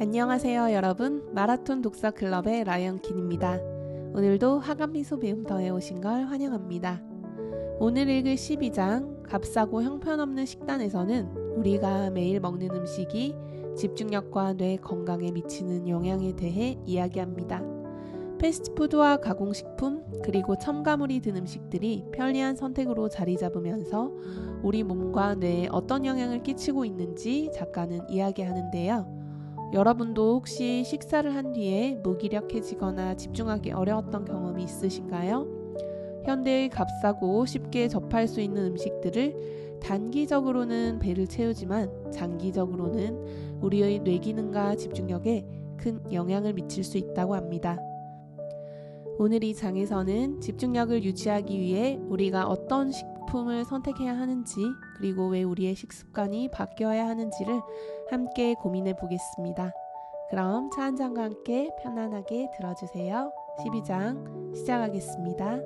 안녕하세요 여러분. 마라톤 독서 클럽의 라이언킨입니다. 오늘도 하간미소 배움터에 오신 걸 환영합니다. 오늘 읽을 12장 값싸고 형편없는 식단에서는 우리가 매일 먹는 음식이 집중력과 뇌 건강에 미치는 영향에 대해 이야기합니다. 패스트푸드와 가공식품 그리고 첨가물이 든 음식들이 편리한 선택으로 자리 잡으면서 우리 몸과 뇌에 어떤 영향을 끼치고 있는지 작가는 이야기하는데요. 여러분도 혹시 식사를 한 뒤에 무기력해지거나 집중하기 어려웠던 경험이 있으신가요? 현대의 값싸고 쉽게 접할 수 있는 음식들을 단기적으로는 배를 채우지만 장기적으로는 우리의 뇌기능과 집중력에 큰 영향을 미칠 수 있다고 합니다. 오늘 이 장에서는 집중력을 유지하기 위해 우리가 어떤 식품을 선택해야 하는지 그리고 왜 우리의 식습관이 바뀌어야 하는지를 함께 고민해 보겠습니다. 그럼 차 한 잔과 함께 편안하게 들어주세요. 12장 시작하겠습니다.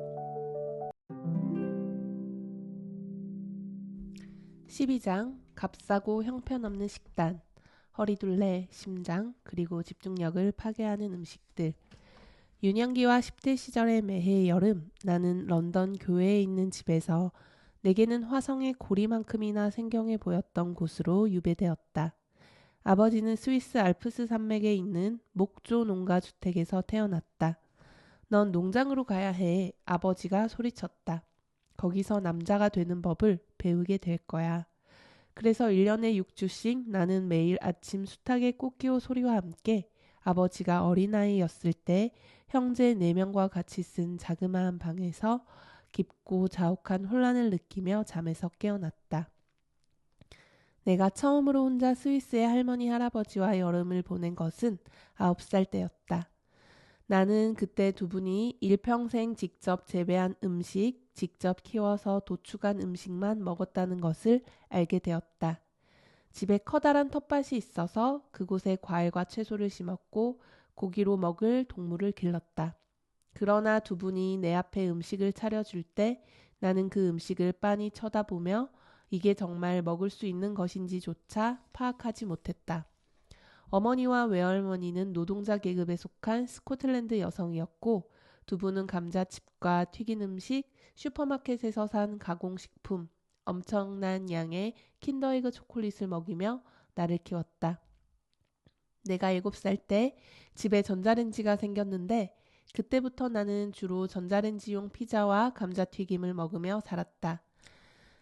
12장 값싸고 형편없는 식단, 허리둘레, 심장, 그리고 집중력을 파괴하는 음식들. 유년기와 10대 시절의 매해 여름 나는 런던 교회에 있는 집에서 내게는 화성의 고리만큼이나 생경해 보였던 곳으로 유배되었다. 아버지는 스위스 알프스 산맥에 있는 목조 농가주택에서 태어났다. 넌 농장으로 가야 해. 아버지가 소리쳤다. 거기서 남자가 되는 법을 배우게 될 거야. 그래서 1년에 6주씩 나는 매일 아침 수탉의 꽃기호 소리와 함께 아버지가 어린아이였을 때 형제 4명과 같이 쓴 자그마한 방에서 깊고 자욱한 혼란을 느끼며 잠에서 깨어났다. 내가 처음으로 혼자 스위스의 할머니 할아버지와 여름을 보낸 것은 9살 때였다. 나는 그때 두 분이 일평생 직접 재배한 음식, 직접 키워서 도축한 음식만 먹었다는 것을 알게 되었다. 집에 커다란 텃밭이 있어서 그곳에 과일과 채소를 심었고 고기로 먹을 동물을 길렀다. 그러나 두 분이 내 앞에 음식을 차려줄 때 나는 그 음식을 빤히 쳐다보며 이게 정말 먹을 수 있는 것인지조차 파악하지 못했다. 어머니와 외할머니는 노동자 계급에 속한 스코틀랜드 여성이었고 두 분은 감자칩과 튀긴 음식, 슈퍼마켓에서 산 가공식품, 엄청난 양의 킨더에그 초콜릿을 먹이며 나를 키웠다. 내가 7살 때 집에 전자레인지가 생겼는데 그때부터 나는 주로 전자레인지용 피자와 감자튀김을 먹으며 살았다.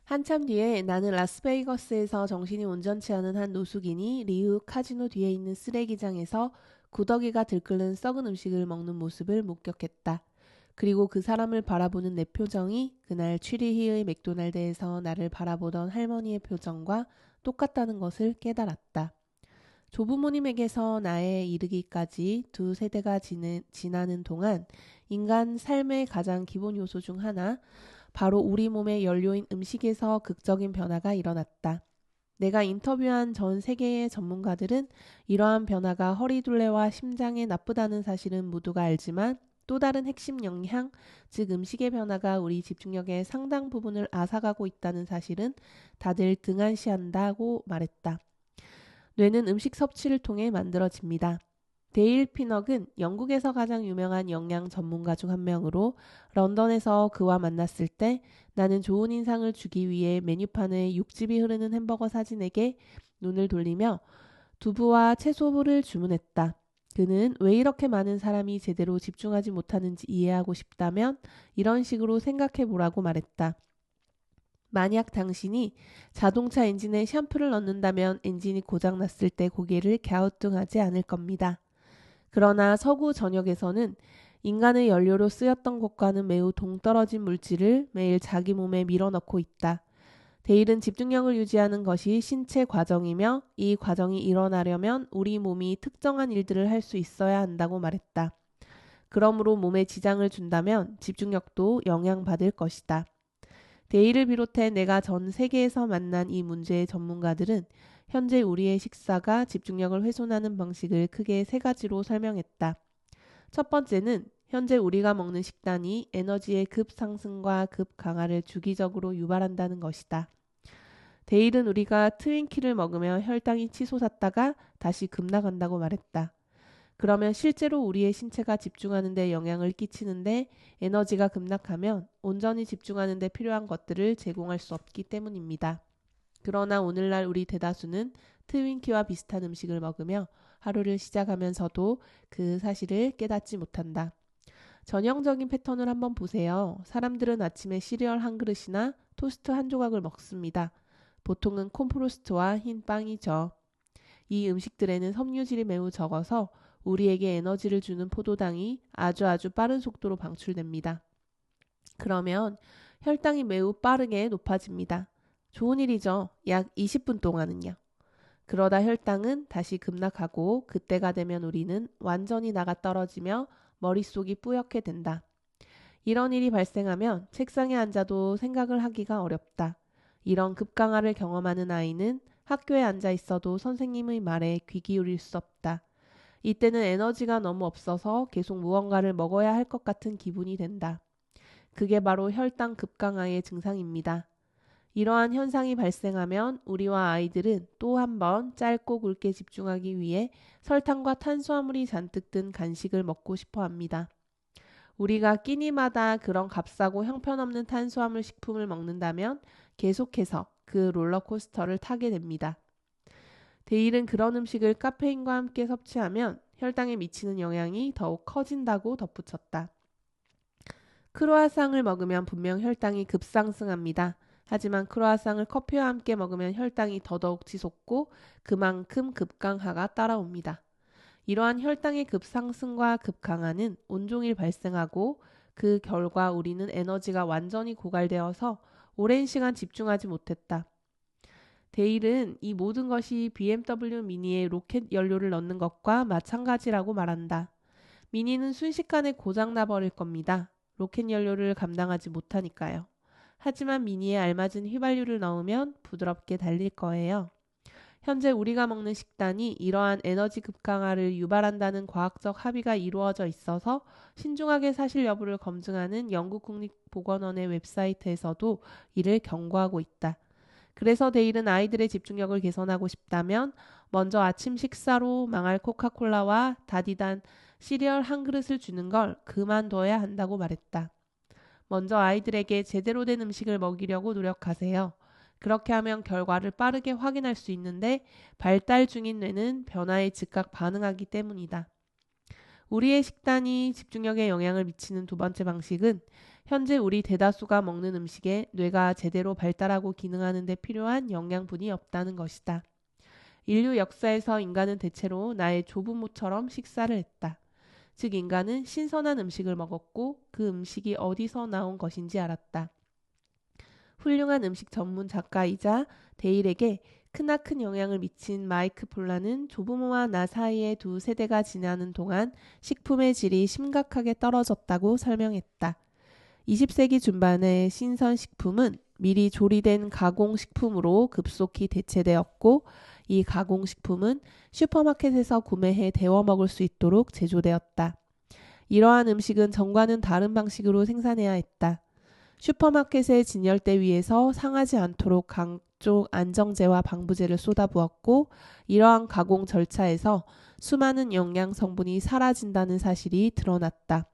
한참 뒤에 나는 라스베이거스에서 정신이 온전치 않은 한 노숙인이 리우 카지노 뒤에 있는 쓰레기장에서 구더기가 들끓는 썩은 음식을 먹는 모습을 목격했다. 그리고 그 사람을 바라보는 내 표정이 그날 취리히의 맥도날드에서 나를 바라보던 할머니의 표정과 똑같다는 것을 깨달았다. 조부모님에게서 나에 이르기까지 두 세대가 지나는 동안 인간 삶의 가장 기본 요소 중 하나, 바로 우리 몸의 연료인 음식에서 극적인 변화가 일어났다. 내가 인터뷰한 전 세계의 전문가들은 이러한 변화가 허리둘레와 심장에 나쁘다는 사실은 모두가 알지만 또 다른 핵심 영양, 즉 음식의 변화가 우리 집중력의 상당 부분을 앗아가고 있다는 사실은 다들 등한시한다고 말했다. 뇌는 음식 섭취를 통해 만들어집니다. 데일 피너근 영국에서 가장 유명한 영양 전문가 중 한 명으로 런던에서 그와 만났을 때 나는 좋은 인상을 주기 위해 메뉴판에 육즙이 흐르는 햄버거 사진에게 눈을 돌리며 두부와 채소를 주문했다. 그는 왜 이렇게 많은 사람이 제대로 집중하지 못하는지 이해하고 싶다면 이런 식으로 생각해 보라고 말했다. 만약 당신이 자동차 엔진에 샴푸를 넣는다면 엔진이 고장났을 때 고개를 갸우뚱하지 않을 겁니다. 그러나 서구 전역에서는 인간의 연료로 쓰였던 것과는 매우 동떨어진 물질을 매일 자기 몸에 밀어넣고 있다. 데일은 집중력을 유지하는 것이 신체 과정이며 이 과정이 일어나려면 우리 몸이 특정한 일들을 할 수 있어야 한다고 말했다. 그러므로 몸에 지장을 준다면 집중력도 영향받을 것이다. 데일을 비롯해 내가 전 세계에서 만난 이 문제의 전문가들은 현재 우리의 식사가 집중력을 훼손하는 방식을 크게 3가지로 설명했다. 첫 번째는 현재 우리가 먹는 식단이 에너지의 급상승과 급강하를 주기적으로 유발한다는 것이다. 데일은 우리가 트윈키를 먹으며 혈당이 치솟았다가 다시 급락한다고 말했다. 그러면 실제로 우리의 신체가 집중하는 데 영향을 끼치는데 에너지가 급락하면 온전히 집중하는 데 필요한 것들을 제공할 수 없기 때문입니다. 그러나 오늘날 우리 대다수는 트윈키와 비슷한 음식을 먹으며 하루를 시작하면서도 그 사실을 깨닫지 못한다. 전형적인 패턴을 한번 보세요. 사람들은 아침에 시리얼 한 그릇이나 토스트 한 조각을 먹습니다. 보통은 콤프로스트와 흰 빵이죠. 이 음식들에는 섬유질이 매우 적어서 우리에게 에너지를 주는 포도당이 아주 빠른 속도로 방출됩니다. 그러면 혈당이 매우 빠르게 높아집니다. 좋은 일이죠. 약 20분 동안은요. 그러다 혈당은 다시 급락하고 그때가 되면 우리는 완전히 나가 떨어지며 머릿속이 뿌옇게 된다. 이런 일이 발생하면 책상에 앉아도 생각을 하기가 어렵다. 이런 급강하를 경험하는 아이는 학교에 앉아 있어도 선생님의 말에 귀 기울일 수 없다. 이때는 에너지가 너무 없어서 계속 무언가를 먹어야 할 것 같은 기분이 된다. 그게 바로 혈당 급강하의 증상입니다. 이러한 현상이 발생하면 우리와 아이들은 또 한 번 짧고 굵게 집중하기 위해 설탕과 탄수화물이 잔뜩 든 간식을 먹고 싶어 합니다. 우리가 끼니마다 그런 값싸고 형편없는 탄수화물 식품을 먹는다면 계속해서 그 롤러코스터를 타게 됩니다. 데일은 그런 음식을 카페인과 함께 섭취하면 혈당에 미치는 영향이 더욱 커진다고 덧붙였다. 크로아상을 먹으면 분명 혈당이 급상승합니다. 하지만 크로아상을 커피와 함께 먹으면 혈당이 더더욱 치솟고 그만큼 급강하가 따라옵니다. 이러한 혈당의 급상승과 급강하는 온종일 발생하고 그 결과 우리는 에너지가 완전히 고갈되어서 오랜 시간 집중하지 못했다. 데일은 이 모든 것이 BMW 미니에 로켓 연료를 넣는 것과 마찬가지라고 말한다. 미니는 순식간에 고장나 버릴 겁니다. 로켓 연료를 감당하지 못하니까요. 하지만 미니에 알맞은 휘발유를 넣으면 부드럽게 달릴 거예요. 현재 우리가 먹는 식단이 이러한 에너지 급강하를 유발한다는 과학적 합의가 이루어져 있어서 신중하게 사실 여부를 검증하는 영국 국립보건원의 웹사이트에서도 이를 경고하고 있다. 그래서 데일은 아이들의 집중력을 개선하고 싶다면 먼저 아침 식사로 망할 코카콜라와 다디단 시리얼 한 그릇을 주는 걸 그만둬야 한다고 말했다. 먼저 아이들에게 제대로 된 음식을 먹이려고 노력하세요. 그렇게 하면 결과를 빠르게 확인할 수 있는데 발달 중인 뇌는 변화에 즉각 반응하기 때문이다. 우리의 식단이 집중력에 영향을 미치는 두 번째 방식은 현재 우리 대다수가 먹는 음식에 뇌가 제대로 발달하고 기능하는 데 필요한 영양분이 없다는 것이다. 인류 역사에서 인간은 대체로 나의 조부모처럼 식사를 했다. 즉 인간은 신선한 음식을 먹었고 그 음식이 어디서 나온 것인지 알았다. 훌륭한 음식 전문 작가이자 데일에게 크나큰 영향을 미친 마이크 폴라는 조부모와 나 사이의 두 세대가 지나는 동안 식품의 질이 심각하게 떨어졌다고 설명했다. 20세기 중반의 신선식품은 미리 조리된 가공식품으로 급속히 대체되었고 이 가공식품은 슈퍼마켓에서 구매해 데워 먹을 수 있도록 제조되었다. 이러한 음식은 전과는 다른 방식으로 생산해야 했다. 슈퍼마켓의 진열대 위에서 상하지 않도록 각종 안정제와 방부제를 쏟아부었고 이러한 가공 절차에서 수많은 영양 성분이 사라진다는 사실이 드러났다.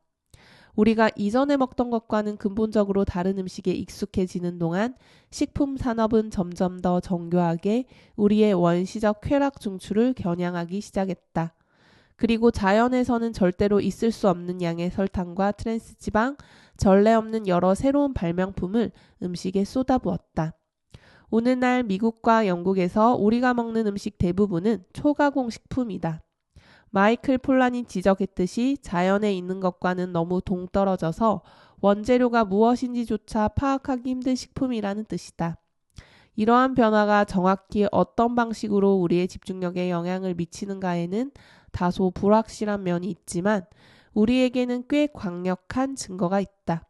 우리가 이전에 먹던 것과는 근본적으로 다른 음식에 익숙해지는 동안 식품 산업은 점점 더 정교하게 우리의 원시적 쾌락 중추를 겨냥하기 시작했다. 그리고 자연에서는 절대로 있을 수 없는 양의 설탕과 트랜스지방, 전례 없는 여러 새로운 발명품을 음식에 쏟아부었다. 오늘날 미국과 영국에서 우리가 먹는 음식 대부분은 초가공 식품이다. 마이클 폴란이 지적했듯이 자연에 있는 것과는 너무 동떨어져서 원재료가 무엇인지조차 파악하기 힘든 식품이라는 뜻이다. 이러한 변화가 정확히 어떤 방식으로 우리의 집중력에 영향을 미치는가에는 다소 불확실한 면이 있지만 우리에게는 꽤 강력한 증거가 있다.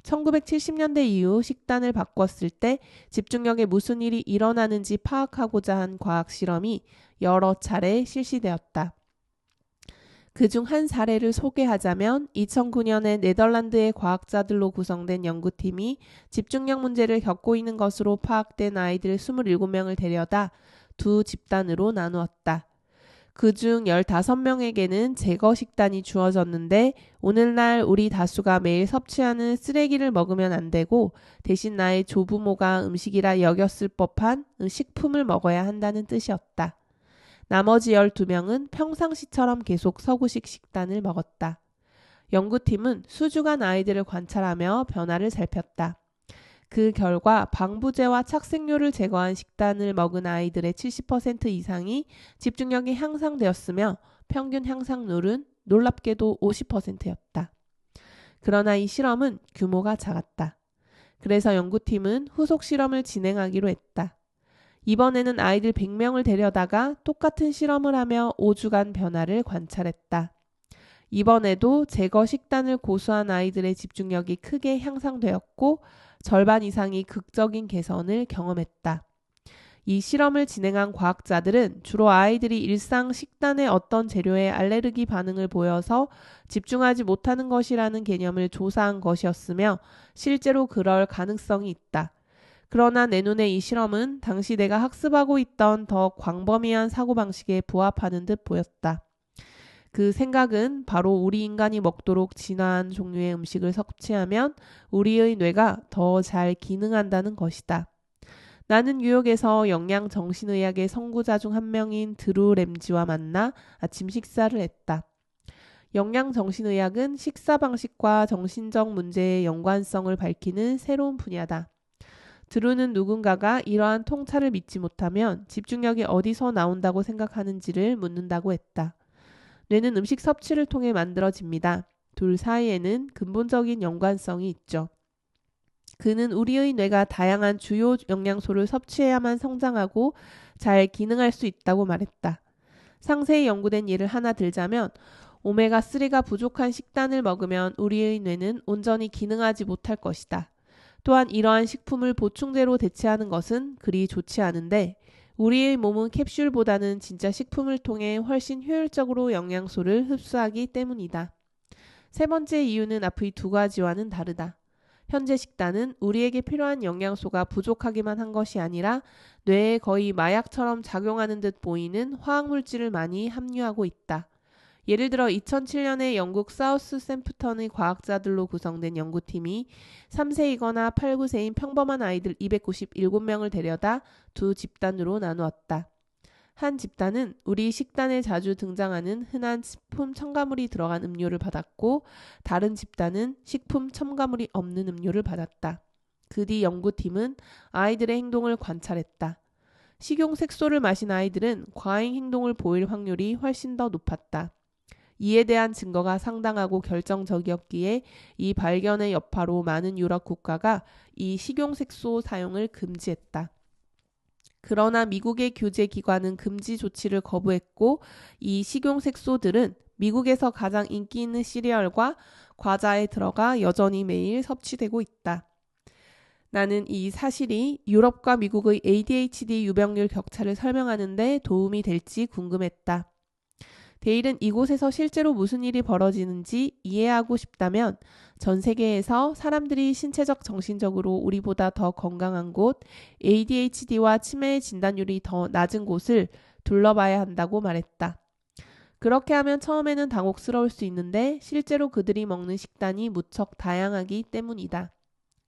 1970년대 이후 식단을 바꿨을 때 집중력에 무슨 일이 일어나는지 파악하고자 한 과학 실험이 여러 차례 실시되었다. 그중 한 사례를 소개하자면 2009년에 네덜란드의 과학자들로 구성된 연구팀이 집중력 문제를 겪고 있는 것으로 파악된 아이들 27명을 데려다 두 집단으로 나누었다. 그중 15명에게는 제거 식단이 주어졌는데 오늘날 우리 다수가 매일 섭취하는 쓰레기를 먹으면 안 되고 대신 나의 조부모가 음식이라 여겼을 법한 식품을 먹어야 한다는 뜻이었다. 나머지 12명은 평상시처럼 계속 서구식 식단을 먹었다. 연구팀은 수주간 아이들을 관찰하며 변화를 살폈다. 그 결과 방부제와 착색료를 제거한 식단을 먹은 아이들의 70% 이상이 집중력이 향상되었으며 평균 향상률은 놀랍게도 50%였다. 그러나 이 실험은 규모가 작았다. 그래서 연구팀은 후속 실험을 진행하기로 했다. 이번에는 아이들 100명을 데려다가 똑같은 실험을 하며 5주간 변화를 관찰했다. 이번에도 제거 식단을 고수한 아이들의 집중력이 크게 향상되었고 절반 이상이 극적인 개선을 경험했다. 이 실험을 진행한 과학자들은 주로 아이들이 일상 식단의 어떤 재료에 알레르기 반응을 보여서 집중하지 못하는 것이라는 개념을 조사한 것이었으며 실제로 그럴 가능성이 있다. 그러나 내 눈에 이 실험은 당시 내가 학습하고 있던 더 광범위한 사고방식에 부합하는 듯 보였다. 그 생각은 바로 우리 인간이 먹도록 진화한 종류의 음식을 섭취하면 우리의 뇌가 더 잘 기능한다는 것이다. 나는 뉴욕에서 영양정신의학의 선구자 중 한 명인 드루 램지와 만나 아침 식사를 했다. 영양정신의학은 식사 방식과 정신적 문제의 연관성을 밝히는 새로운 분야다. 드루는 누군가가 이러한 통찰을 믿지 못하면 집중력이 어디서 나온다고 생각하는지를 묻는다고 했다. 뇌는 음식 섭취를 통해 만들어집니다. 둘 사이에는 근본적인 연관성이 있죠. 그는 우리의 뇌가 다양한 주요 영양소를 섭취해야만 성장하고 잘 기능할 수 있다고 말했다. 상세히 연구된 예를 하나 들자면 오메가3가 부족한 식단을 먹으면 우리의 뇌는 온전히 기능하지 못할 것이다. 또한 이러한 식품을 보충제로 대체하는 것은 그리 좋지 않은데 우리의 몸은 캡슐보다는 진짜 식품을 통해 훨씬 효율적으로 영양소를 흡수하기 때문이다. 세 번째 이유는 앞의 두 가지와는 다르다. 현재 식단은 우리에게 필요한 영양소가 부족하기만 한 것이 아니라 뇌에 거의 마약처럼 작용하는 듯 보이는 화학물질을 많이 함유하고 있다. 예를 들어 2007년에 영국 사우스샘프턴의 과학자들로 구성된 연구팀이 3세이거나 8, 9세인 평범한 아이들 297명을 데려다 두 집단으로 나누었다. 한 집단은 우리 식단에 자주 등장하는 흔한 식품 첨가물이 들어간 음료를 받았고 다른 집단은 식품 첨가물이 없는 음료를 받았다. 그 뒤 연구팀은 아이들의 행동을 관찰했다. 식용색소를 마신 아이들은 과잉 행동을 보일 확률이 훨씬 더 높았다. 이에 대한 증거가 상당하고 결정적이었기에 이 발견의 여파로 많은 유럽 국가가 이 식용색소 사용을 금지했다. 그러나 미국의 규제기관은 금지 조치를 거부했고 이 식용색소들은 미국에서 가장 인기 있는 시리얼과 과자에 들어가 여전히 매일 섭취되고 있다. 나는 이 사실이 유럽과 미국의 ADHD 유병률 격차를 설명하는 데 도움이 될지 궁금했다. 데일은 이곳에서 실제로 무슨 일이 벌어지는지 이해하고 싶다면 전 세계에서 사람들이 신체적 정신적으로 우리보다 더 건강한 곳, ADHD와 치매의 진단율이 더 낮은 곳을 둘러봐야 한다고 말했다. 그렇게 하면 처음에는 당혹스러울 수 있는데 실제로 그들이 먹는 식단이 무척 다양하기 때문이다.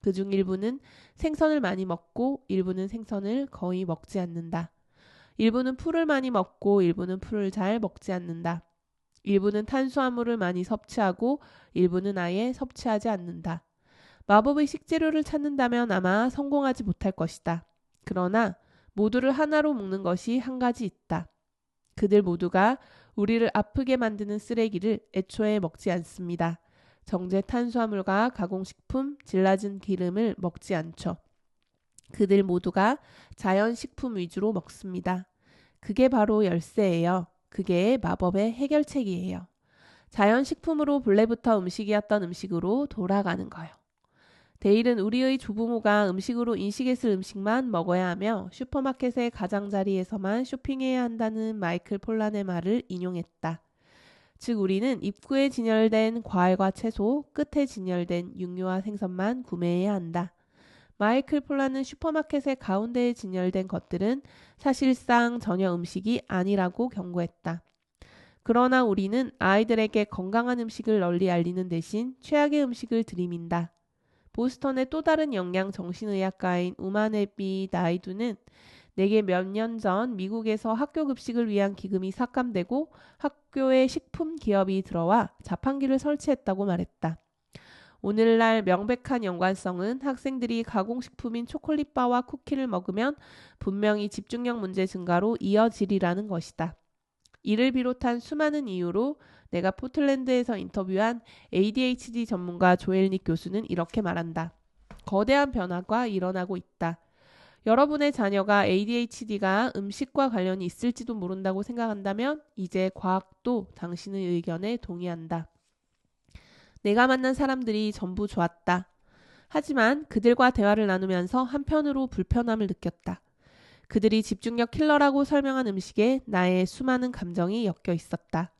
그중 일부는 생선을 많이 먹고 일부는 생선을 거의 먹지 않는다. 일부는 풀을 많이 먹고 일부는 풀을 잘 먹지 않는다. 일부는 탄수화물을 많이 섭취하고 일부는 아예 섭취하지 않는다. 마법의 식재료를 찾는다면 아마 성공하지 못할 것이다. 그러나 모두를 하나로 묶는 것이 한 가지 있다. 그들 모두가 우리를 아프게 만드는 쓰레기를 애초에 먹지 않습니다. 정제 탄수화물과 가공식품, 질라진 기름을 먹지 않죠. 그들 모두가 자연식품 위주로 먹습니다. 그게 바로 열쇠예요. 그게 마법의 해결책이에요. 자연식품으로 본래부터 음식이었던 음식으로 돌아가는 거요. 데일은 우리의 조부모가 음식으로 인식했을 음식만 먹어야 하며 슈퍼마켓의 가장자리에서만 쇼핑해야 한다는 마이클 폴란의 말을 인용했다. 즉 우리는 입구에 진열된 과일과 채소, 끝에 진열된 육류와 생선만 구매해야 한다. 마이클 폴란은 슈퍼마켓의 가운데에 진열된 것들은 사실상 전혀 음식이 아니라고 경고했다. 그러나 우리는 아이들에게 건강한 음식을 널리 알리는 대신 최악의 음식을 들이민다. 보스턴의 또 다른 영양 정신의학가인 우마네비 나이두는 내게 몇 년 전 미국에서 학교 급식을 위한 기금이 삭감되고 학교에 식품 기업이 들어와 자판기를 설치했다고 말했다. 오늘날 명백한 연관성은 학생들이 가공식품인 초콜릿바와 쿠키를 먹으면 분명히 집중력 문제 증가로 이어지리라는 것이다. 이를 비롯한 수많은 이유로 내가 포틀랜드에서 인터뷰한 ADHD 전문가 조엘닉 교수는 이렇게 말한다. 거대한 변화가 일어나고 있다. 여러분의 자녀가 ADHD가 음식과 관련이 있을지도 모른다고 생각한다면 이제 과학도 당신의 의견에 동의한다. 내가 만난 사람들이 전부 좋았다. 하지만 그들과 대화를 나누면서 한편으로 불편함을 느꼈다. 그들이 집중력 킬러라고 설명한 음식에 나의 수많은 감정이 엮여 있었다.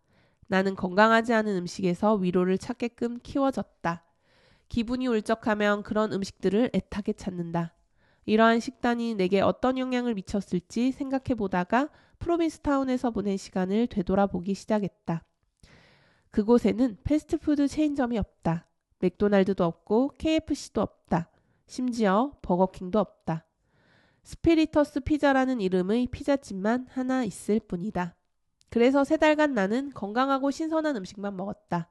나는 건강하지 않은 음식에서 위로를 찾게끔 키워졌다. 기분이 울적하면 그런 음식들을 애타게 찾는다. 이러한 식단이 내게 어떤 영향을 미쳤을지 생각해 보다가 프로빈스타운에서 보낸 시간을 되돌아보기 시작했다. 그곳에는 패스트푸드 체인점이 없다. 맥도날드도 없고 KFC도 없다. 심지어 버거킹도 없다. 스피리터스 피자라는 이름의 피자집만 하나 있을 뿐이다. 그래서 3달간 나는 건강하고 신선한 음식만 먹었다.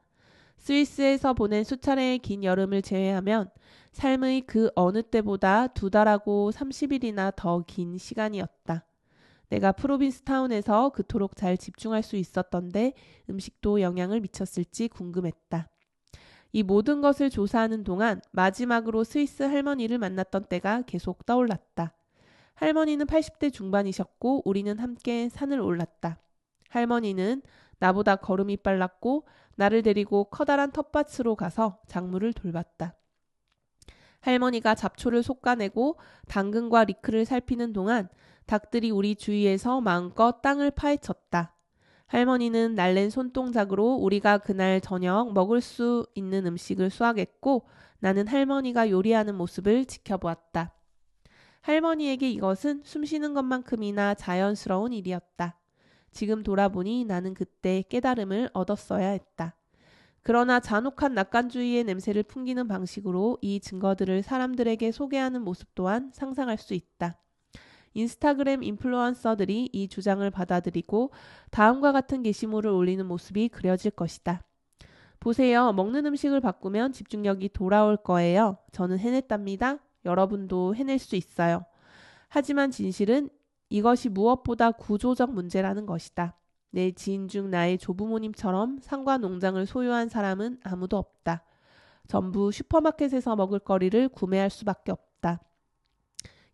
스위스에서 보낸 수차례의 긴 여름을 제외하면 삶의 그 어느 때보다 2달하고 30일이나 더 긴 시간이었다. 내가 프로빈스타운에서 그토록 잘 집중할 수 있었던데 음식도 영향을 미쳤을지 궁금했다. 이 모든 것을 조사하는 동안 마지막으로 스위스 할머니를 만났던 때가 계속 떠올랐다. 할머니는 80대 중반이셨고 우리는 함께 산을 올랐다. 할머니는 나보다 걸음이 빨랐고 나를 데리고 커다란 텃밭으로 가서 작물을 돌봤다. 할머니가 잡초를 솎아내고 당근과 리크를 살피는 동안 닭들이 우리 주위에서 마음껏 땅을 파헤쳤다. 할머니는 날랜 손동작으로 우리가 그날 저녁 먹을 수 있는 음식을 수확했고 나는 할머니가 요리하는 모습을 지켜보았다. 할머니에게 이것은 숨쉬는 것만큼이나 자연스러운 일이었다. 지금 돌아보니 나는 그때 깨달음을 얻었어야 했다. 그러나 잔혹한 낙관주의의 냄새를 풍기는 방식으로 이 증거들을 사람들에게 소개하는 모습 또한 상상할 수 있다. 인스타그램 인플루언서들이 이 주장을 받아들이고 다음과 같은 게시물을 올리는 모습이 그려질 것이다. 보세요. 먹는 음식을 바꾸면 집중력이 돌아올 거예요. 저는 해냈답니다. 여러분도 해낼 수 있어요. 하지만 진실은 이것이 무엇보다 구조적 문제라는 것이다. 내 지인 중 나의 조부모님처럼 산과 농장을 소유한 사람은 아무도 없다. 전부 슈퍼마켓에서 먹을 거리를 구매할 수밖에 없다.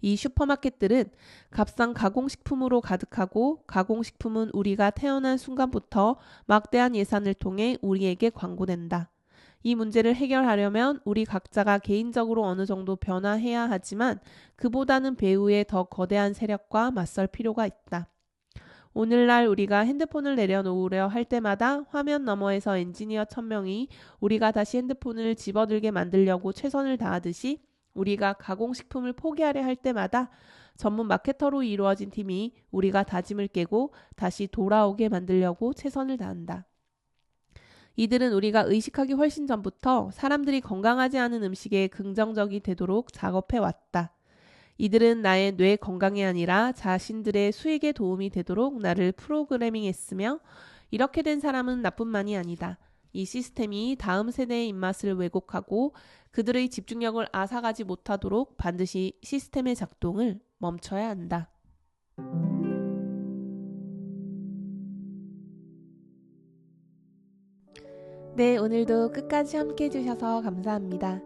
이 슈퍼마켓들은 값싼 가공식품으로 가득하고 가공식품은 우리가 태어난 순간부터 막대한 예산을 통해 우리에게 광고된다. 이 문제를 해결하려면 우리 각자가 개인적으로 어느 정도 변화해야 하지만 그보다는 배후에 더 거대한 세력과 맞설 필요가 있다. 오늘날 우리가 핸드폰을 내려놓으려 할 때마다 화면 너머에서 엔지니어 1000명이 우리가 다시 핸드폰을 집어들게 만들려고 최선을 다하듯이 우리가 가공식품을 포기하려 할 때마다 전문 마케터로 이루어진 팀이 우리가 다짐을 깨고 다시 돌아오게 만들려고 최선을 다한다. 이들은 우리가 의식하기 훨씬 전부터 사람들이 건강하지 않은 음식에 긍정적이 되도록 작업해왔다. 이들은 나의 뇌 건강이 아니라 자신들의 수익에 도움이 되도록 나를 프로그래밍했으며 이렇게 된 사람은 나뿐만이 아니다. 이 시스템이 다음 세대의 입맛을 왜곡하고 그들의 집중력을 앗아가지 못하도록 반드시 시스템의 작동을 멈춰야 한다. 네, 오늘도 끝까지 함께 해주셔서 감사합니다.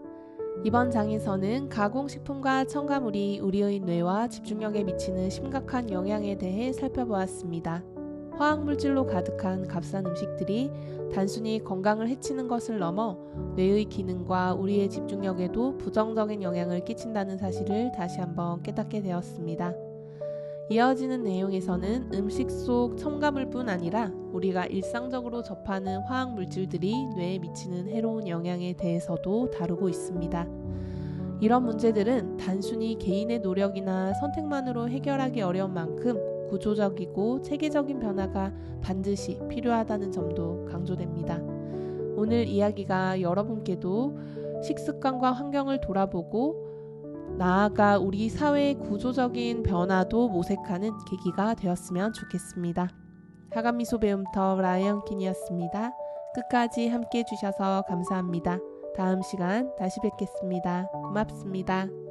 이번 장에서는 가공식품과 첨가물이 우리의 뇌와 집중력에 미치는 심각한 영향에 대해 살펴보았습니다. 화학물질로 가득한 값싼 음식들이 단순히 건강을 해치는 것을 넘어 뇌의 기능과 우리의 집중력에도 부정적인 영향을 끼친다는 사실을 다시 한번 깨닫게 되었습니다. 이어지는 내용에서는 음식 속 첨가물뿐 아니라 우리가 일상적으로 접하는 화학 물질들이 뇌에 미치는 해로운 영향에 대해서도 다루고 있습니다. 이런 문제들은 단순히 개인의 노력이나 선택만으로 해결하기 어려운 만큼 구조적이고 체계적인 변화가 반드시 필요하다는 점도 강조됩니다. 오늘 이야기가 여러분께도 식습관과 환경을 돌아보고 나아가 우리 사회의 구조적인 변화도 모색하는 계기가 되었으면 좋겠습니다. 하간미소 배움터 라이언킨이었습니다. 끝까지 함께 해주셔서 감사합니다. 다음 시간 다시 뵙겠습니다. 고맙습니다.